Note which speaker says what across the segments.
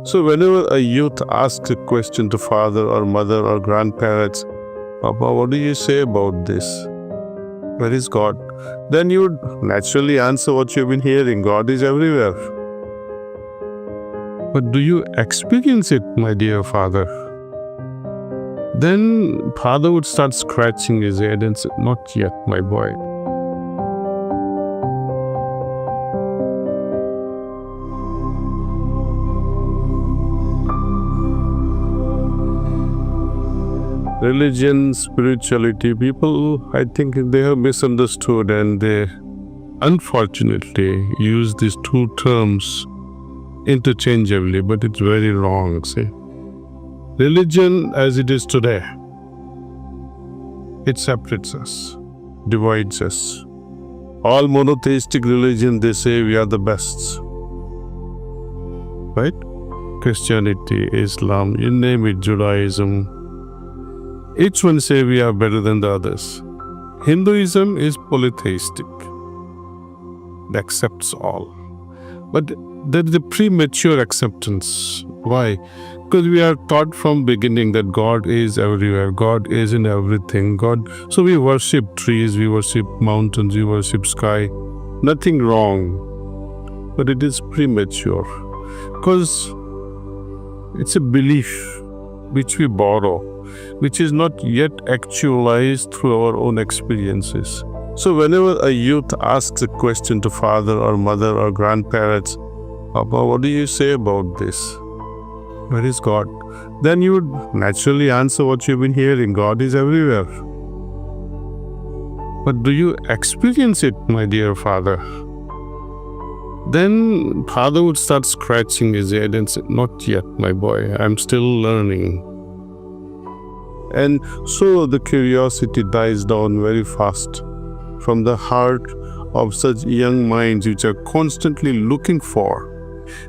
Speaker 1: So whenever a youth asks a question to father or mother or grandparents, Papa, what do you say about this? Where is God? Then you would naturally answer what you've been hearing. God is everywhere. But do you experience it, my dear father? Then father would start scratching his head and say, not yet, my boy. Religion, spirituality, people, I think they have misunderstood and they unfortunately use these two terms interchangeably, but it's very wrong, see. Religion as it is today, it separates us, divides us. All monotheistic religion, they say we are the best. Right? Christianity, Islam, you name it, Judaism. Each one say we are better than the others. Hinduism is polytheistic. It accepts all. But there is a premature acceptance. Why? Because we are taught from beginning that God is everywhere. God is in everything. So we worship trees, we worship mountains, we worship sky. Nothing wrong. But it is premature. Because it's a belief which we borrow, which is not yet actualized through our own experiences. So whenever a youth asks a question to father or mother or grandparents, Papa, what do you say about this? Where is God? Then you would naturally answer what you've been hearing. God is everywhere. But do you experience it, my dear father? Then father would start scratching his head and say, not yet, my boy. I'm still learning. And so the curiosity dies down very fast from the heart of such young minds which are constantly looking for.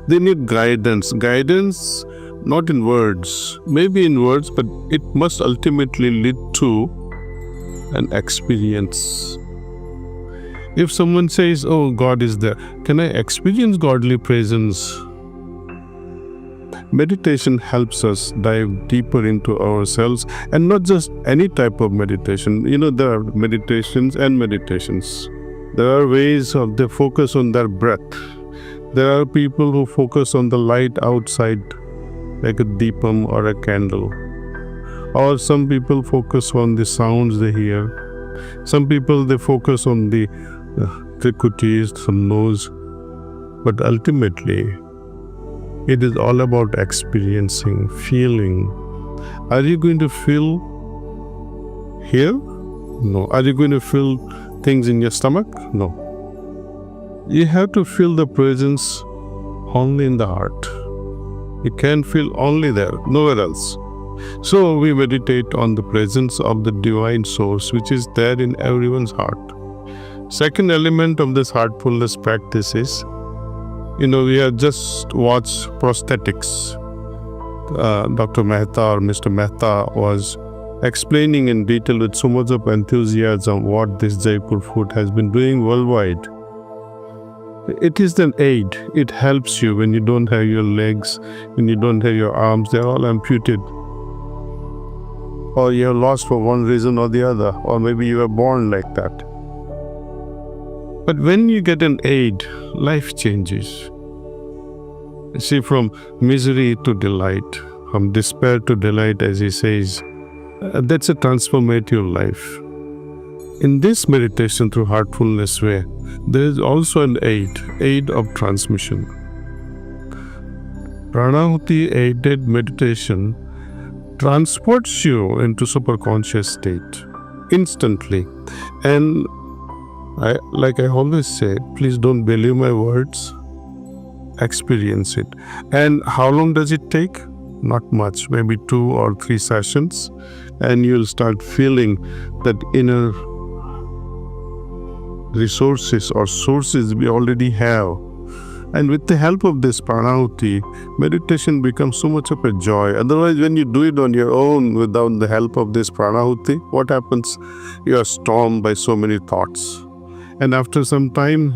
Speaker 1: They need guidance. Guidance not in words, maybe in words, but it must ultimately lead to an experience. If someone says, oh, God is there, can I experience godly presence? Meditation helps us dive deeper into ourselves, and not just any type of meditation. There are meditations and meditations. There are ways of they focus on their breath. There are people who focus on the light outside, like a deepam or a candle. Or some people focus on the sounds they hear. Some people, they focus on the trikutis, some nose. But ultimately, it is all about experiencing, feeling. Are you going to feel here? No. Are you going to feel things in your stomach? No. You have to feel the presence only in the heart. You can feel only there, nowhere else. So we meditate on the presence of the divine source which is there in everyone's heart. Second element of this heartfulness practice is, we have just watched prosthetics. Dr. Mehta or Mr. Mehta was explaining in detail with so much of enthusiasm what this Jaipur food has been doing worldwide. It is an aid. It helps you when you don't have your legs, when you don't have your arms, they're all amputated. Or you're lost for one reason or the other, or maybe you were born like that. But when you get an aid, life changes. See, from misery to delight, from despair to delight, as he says, that's a transformative life. In this meditation through heartfulness way, there is also an aid of transmission. Pranahuti aided meditation transports you into superconscious state instantly. And like I always say, please don't believe my words, experience it. And how long does it take? Not much, maybe 2 or 3 sessions, and you'll start feeling that inner resources or sources we already have. And with the help of this Pranahuti, meditation becomes so much of a joy. Otherwise, when you do it on your own without the help of this Pranahuti, what happens? You are stormed by so many thoughts. And after some time,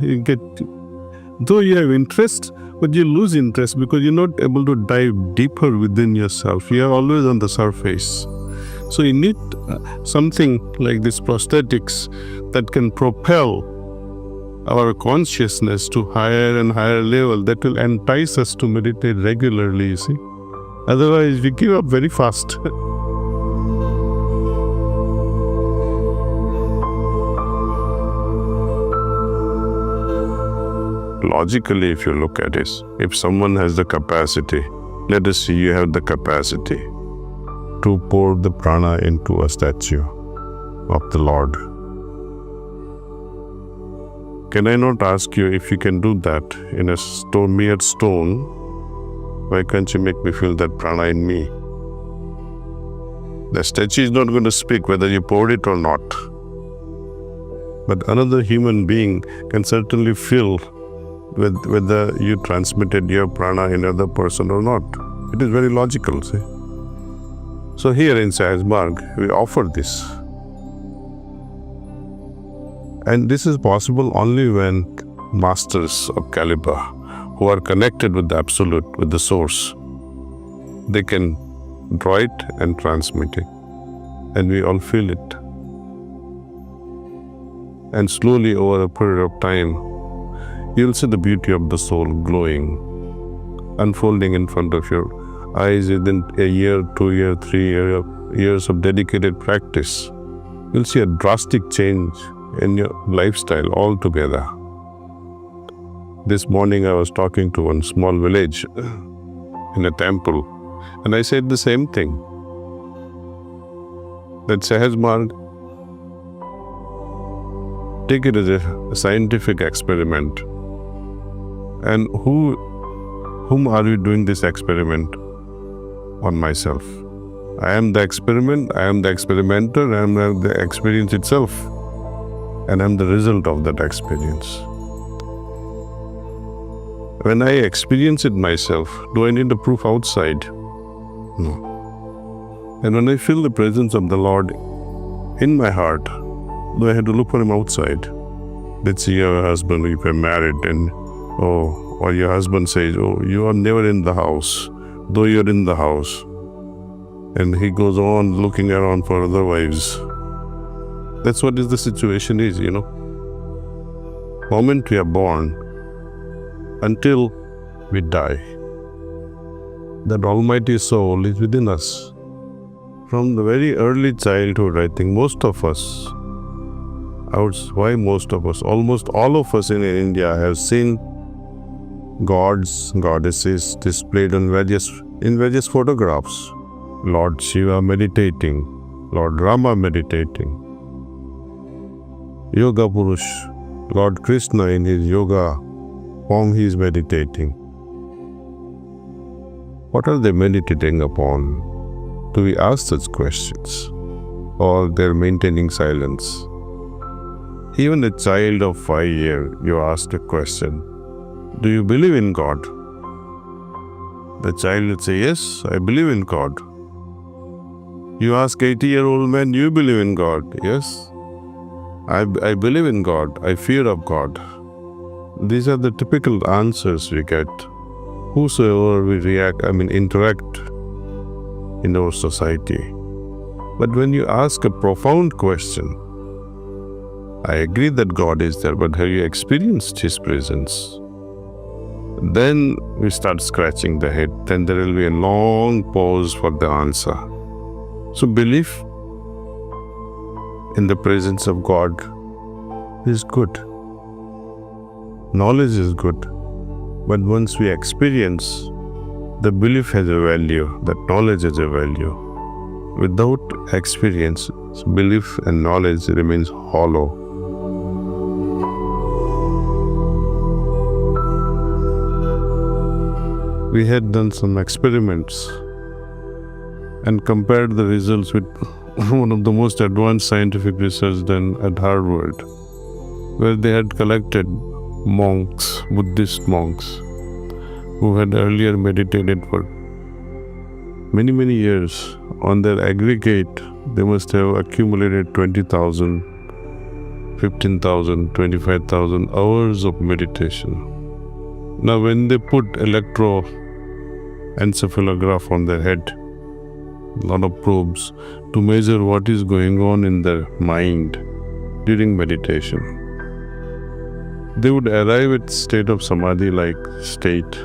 Speaker 1: though you have interest, But you lose interest because you're not able to dive deeper within yourself. You are always on the surface. So you need something like this prosthetics that can propel our consciousness to higher and higher level, that will entice us to meditate regularly, you see. Otherwise, we give up very fast. Logically, if you look at it, if someone has the capacity, let us say you have the capacity to pour the prana into a statue of the Lord. Can I not ask you, if you can do that in a mere stone, why can't you make me feel that prana in me? The statue is not going to speak whether you poured it or not. But another human being can certainly feel whether you transmitted your prana in another person or not. It is very logical, see. So here in Sahajmarg, we offer this. And this is possible only when masters of caliber, who are connected with the Absolute, with the Source, they can draw it and transmit it. And we all feel it. And slowly over a period of time, you'll see the beauty of the soul glowing, unfolding in front of your eyes within a year, 2 years, 3 years of dedicated practice. You'll see a drastic change in your lifestyle altogether. This morning I was talking to one small village in a temple, and I said the same thing, that Sahajmarg, take it as a scientific experiment. And whom are we doing this experiment on? Myself. I am the experiment, I am the experimenter, I am the experience itself, and I am the result of that experience. When I experience it myself, do I need a proof outside? No. And when I feel the presence of the Lord in my heart, do I have to look for Him outside? Let's say your husband, if you're married, and or your husband says, you are never in the house, though you're in the house. And he goes on looking around for other wives. That's what the situation is, you know. Moment we are born, until we die, that almighty soul is within us. From the very early childhood, I think most of us, almost all of us in India have seen gods, goddesses displayed in various photographs. Lord Shiva meditating, Lord Rama meditating, Yoga Purush, Lord Krishna in his yoga form, he is meditating. What are they meditating upon? Do we ask such questions? Or they're maintaining silence? Even a child of 5 years, you ask a question, do you believe in God? The child will say, yes, I believe in God. You ask 80-year-old man, you believe in God? Yes, I believe in God, I fear of God. These are the typical answers we get, whosoever we interact in our society. But when you ask a profound question, I agree that God is there, but have you experienced His presence? Then we start scratching the head. Then there will be a long pause for the answer. So belief in the presence of God is good. Knowledge is good. But once we experience, the belief has a value, that knowledge has a value. Without experience, belief and knowledge remains hollow. We had done some experiments and compared the results with one of the most advanced scientific research done at Harvard, where they had collected monks, Buddhist monks, who had earlier meditated for many, many years. On their aggregate, they must have accumulated 20,000, 15,000, 25,000 hours of meditation. Now when they put electroencephalograph on their head, a lot of probes to measure what is going on in their mind during meditation, they would arrive at state of samadhi-like state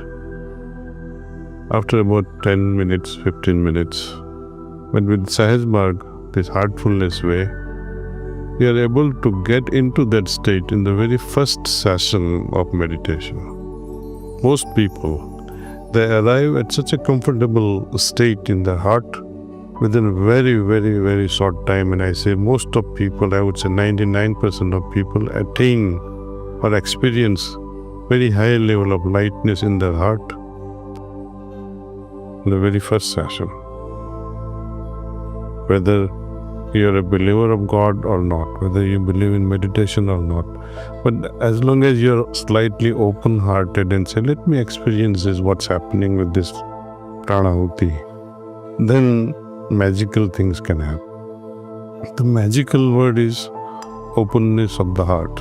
Speaker 1: after about 10 minutes, 15 minutes. But with Sahaj Marg, this heartfulness way, we are able to get into that state in the very first session of meditation. Most people, they arrive at such a comfortable state in their heart within a very, very, very short time. And I say most of people, I would say 99% of people attain or experience very high level of lightness in their heart in the very first session. Whether you're a believer of God or not, whether you believe in meditation or not, but as long as you're slightly open-hearted and say, let me experience this, what's happening with this Pranahuti, then magical things can happen. The magical word is openness of the heart,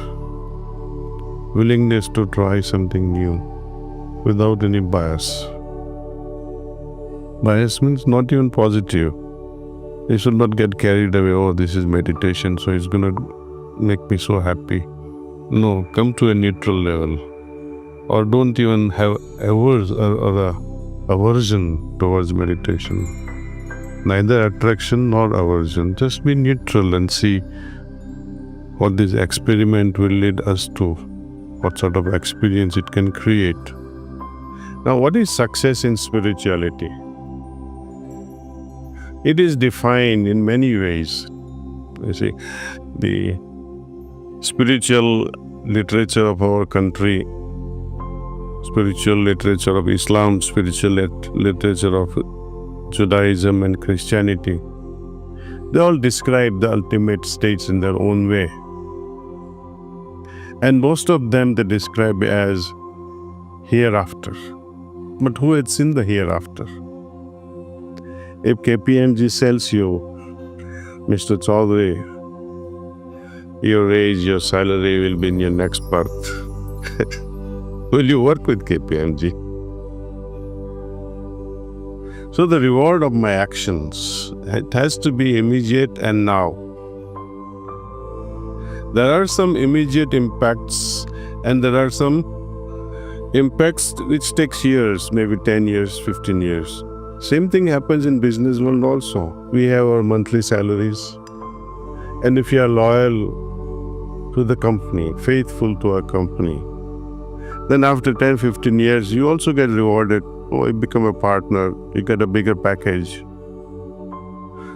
Speaker 1: willingness to try something new without any bias. Bias means not even positive. You should not get carried away, oh, this is meditation, so it's going to make me so happy. No, come to a neutral level. Or don't even have aversion towards meditation. Neither attraction nor aversion. Just be neutral and see what this experiment will lead us to, what sort of experience it can create. Now, what is success in spirituality? It is defined in many ways. You see, the spiritual literature of our country, spiritual literature of Islam, spiritual literature of Judaism and Christianity, they all describe the ultimate states in their own way. And most of them they describe as hereafter. But who had seen the hereafter? If KPMG sells you, Mr. Chaudhary, your age, your salary will be in your next birth. Will you work with KPMG? So the reward of my actions, it has to be immediate and now. There are some immediate impacts and there are some impacts which takes years, maybe 10 years, 15 years. Same thing happens in business world also. We have our monthly salaries. And if you are loyal to the company, faithful to our company, then after 10, 15 years, you also get rewarded. Oh, you become a partner, you get a bigger package.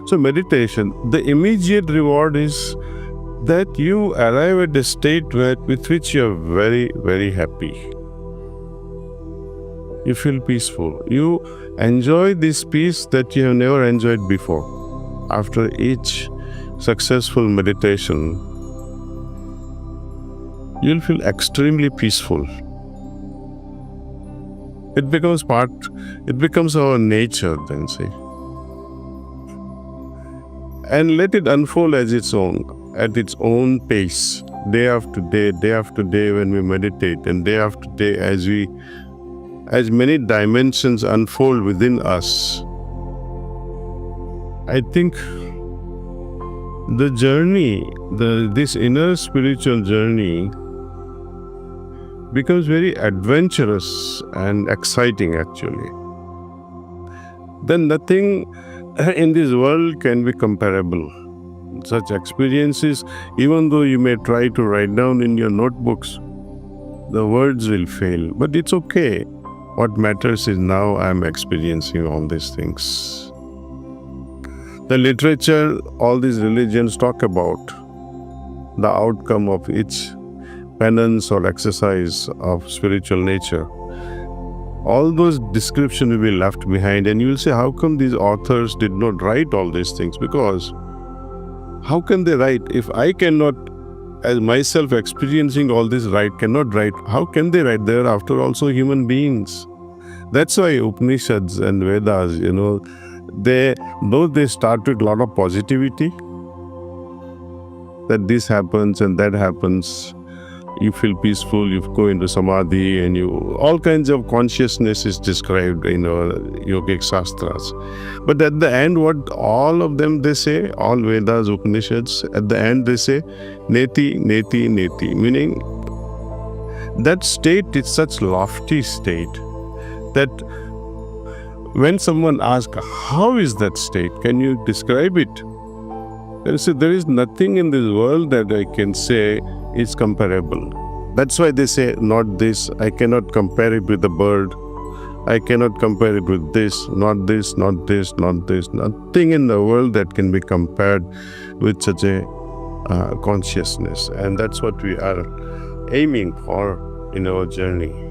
Speaker 1: So meditation, the immediate reward is that you arrive at a state with which you are very, very happy. You feel peaceful. You enjoy this peace that you have never enjoyed before. After each successful meditation, you'll feel extremely peaceful. It becomes our nature then, see. And let it unfold at its own pace, day after day when we meditate, and day after day as many dimensions unfold within us. I think the journey, this inner spiritual journey becomes very adventurous and exciting actually. Then nothing in this world can be comparable. Such experiences, even though you may try to write down in your notebooks, the words will fail. But it's okay. What matters is now I am experiencing all these things. The literature, all these religions talk about the outcome of each penance or exercise of spiritual nature. All those descriptions will be left behind, and you will say, how come these authors did not write all these things? Because how can they write? If I cannot, as myself experiencing all this, cannot write, how can they write? They are after also human beings. That's why Upanishads and Vedas, though they start with a lot of positivity, that this happens and that happens, you feel peaceful, you go into samadhi, and all kinds of consciousness is described in yogic shastras. But at the end, what all of them they say, all Vedas, Upanishads, at the end they say, neti, neti, neti, meaning that state is such lofty state that when someone asks, how is that state? Can you describe it? They say, there is nothing in this world that I can say is comparable. That's why they say, not this, I cannot compare it with a bird. I cannot compare it with this, not this, not this, not this. Nothing in the world that can be compared with such a consciousness. And that's what we are aiming for in our journey.